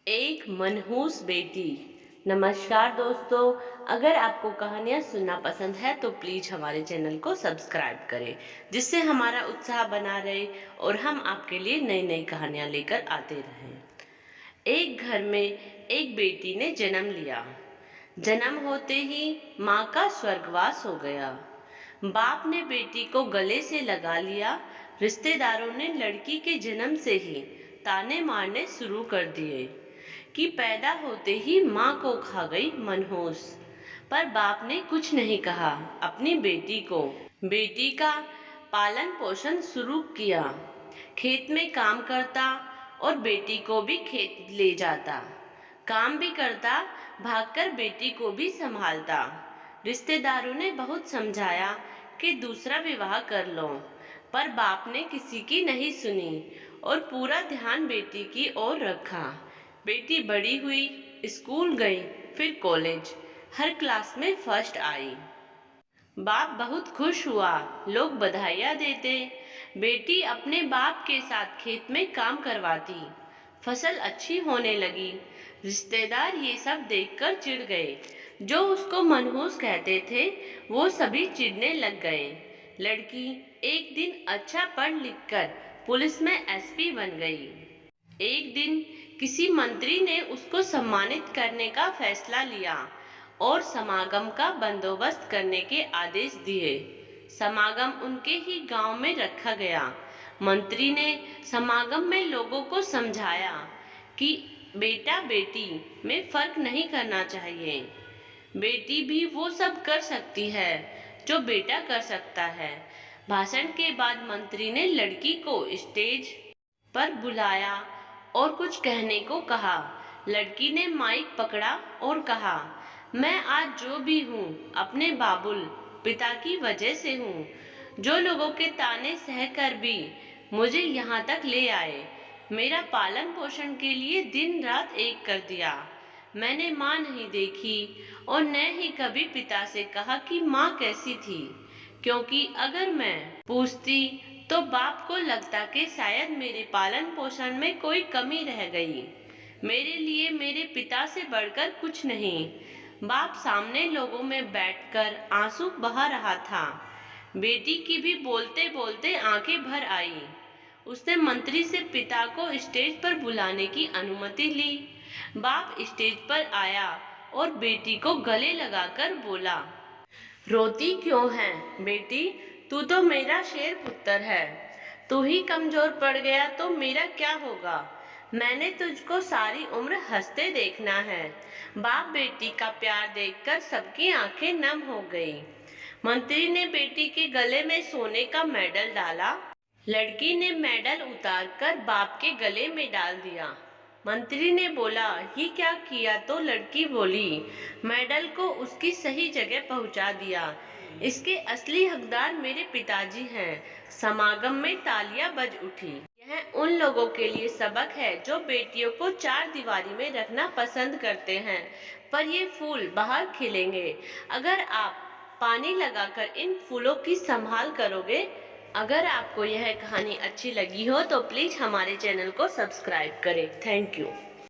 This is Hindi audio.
एक मनहूस बेटी। नमस्कार दोस्तों, अगर आपको कहानियाँ सुनना पसंद है तो प्लीज हमारे चैनल को सब्सक्राइब करें, जिससे हमारा उत्साह बना रहे और हम आपके लिए नई नई कहानियाँ लेकर आते रहें। एक घर में एक बेटी ने जन्म लिया। जन्म होते ही माँ का स्वर्गवास हो गया। बाप ने बेटी को गले से लगा लिया। रिश्तेदारों ने लड़की के जन्म से ही ताने मारने शुरू कर दिए कि पैदा होते ही माँ को खा गई मनहूस। पर बाप ने कुछ नहीं कहा। अपनी बेटी को बेटी का पालन पोषण शुरू किया। खेत में काम करता और बेटी को भी खेत ले जाता। काम भी करता, भागकर बेटी को भी संभालता। रिश्तेदारों ने बहुत समझाया कि दूसरा विवाह कर लो, पर बाप ने किसी की नहीं सुनी और पूरा ध्यान बेटी की ओर रखा। बेटी बड़ी हुई, स्कूल गई, फिर कॉलेज, हर क्लास में फर्स्ट आई। बाप बहुत खुश हुआ, लोग बधाइयाँ देते। बेटी अपने बाप के साथ खेत में काम करवाती, फसल अच्छी होने लगी। रिश्तेदार ये सब देखकर चिढ़ गए। जो उसको मनहूस कहते थे वो सभी चिढ़ने लग गए। लड़की एक दिन अच्छा पढ़ लिख कर पुलिस में एसपी बन गई। एक दिन किसी मंत्री ने उसको सम्मानित करने का फैसला लिया और समागम का बंदोबस्त करने के आदेश दिए। समागम उनके ही गांव में रखा गया। मंत्री ने समागम में लोगों को समझाया कि बेटा बेटी में फर्क नहीं करना चाहिए। बेटी भी वो सब कर सकती है जो बेटा कर सकता है। भाषण के बाद मंत्री ने लड़की को स्टेज पर बुलाया और कुछ कहने को कहा। लड़की ने माइक पकड़ा और कहा, मैं आज जो भी हूँ अपने बाबुल पिता की वजह से हूँ, जो लोगों के ताने सहकर भी मुझे यहाँ तक ले आए। मेरा पालन पोषण के लिए दिन रात एक कर दिया। मैंने माँ नहीं देखी और न ही कभी पिता से कहा कि माँ कैसी थी, क्योंकि अगर मैं पूछती तो बाप को लगता कि शायद मेरे पालन पोषण में कोई कमी रह गई। मेरे लिए मेरे पिता से बढ़कर कुछ नहीं। बाप सामने लोगों में बैठकर आंसू बहा रहा था। बेटी की भी बोलते बोलते आंखें भर आई। उसने मंत्री से पिता को स्टेज पर बुलाने की अनुमति ली। बाप स्टेज पर आया और बेटी को गले लगाकर बोला, रोती क्यों है बेटी? तू तो मेरा शेर पुत्र है। तू ही कमजोर पड़ गया तो मेरा क्या होगा? मैंने तुझको सारी उम्र हंसते देखना है। बाप बेटी का प्यार देखकर सबकी आंखें नम हो गई। मंत्री ने बेटी के गले में सोने का मेडल डाला। लड़की ने मेडल उतारकर बाप के गले में डाल दिया। मंत्री ने बोला, ये क्या किया? तो लड़की बोली, मेडल को उसकी सही जगह पहुंचा दिया। इसके असली हकदार मेरे पिताजी हैं। समागम में तालियां बज उठी। यह उन लोगों के लिए सबक है जो बेटियों को चार दीवारी में रखना पसंद करते हैं, पर ये फूल बाहर खिलेंगे अगर आप पानी लगाकर इन फूलों की संभाल करोगे। अगर आपको यह कहानी अच्छी लगी हो तो प्लीज हमारे चैनल को सब्सक्राइब करें। Thank you.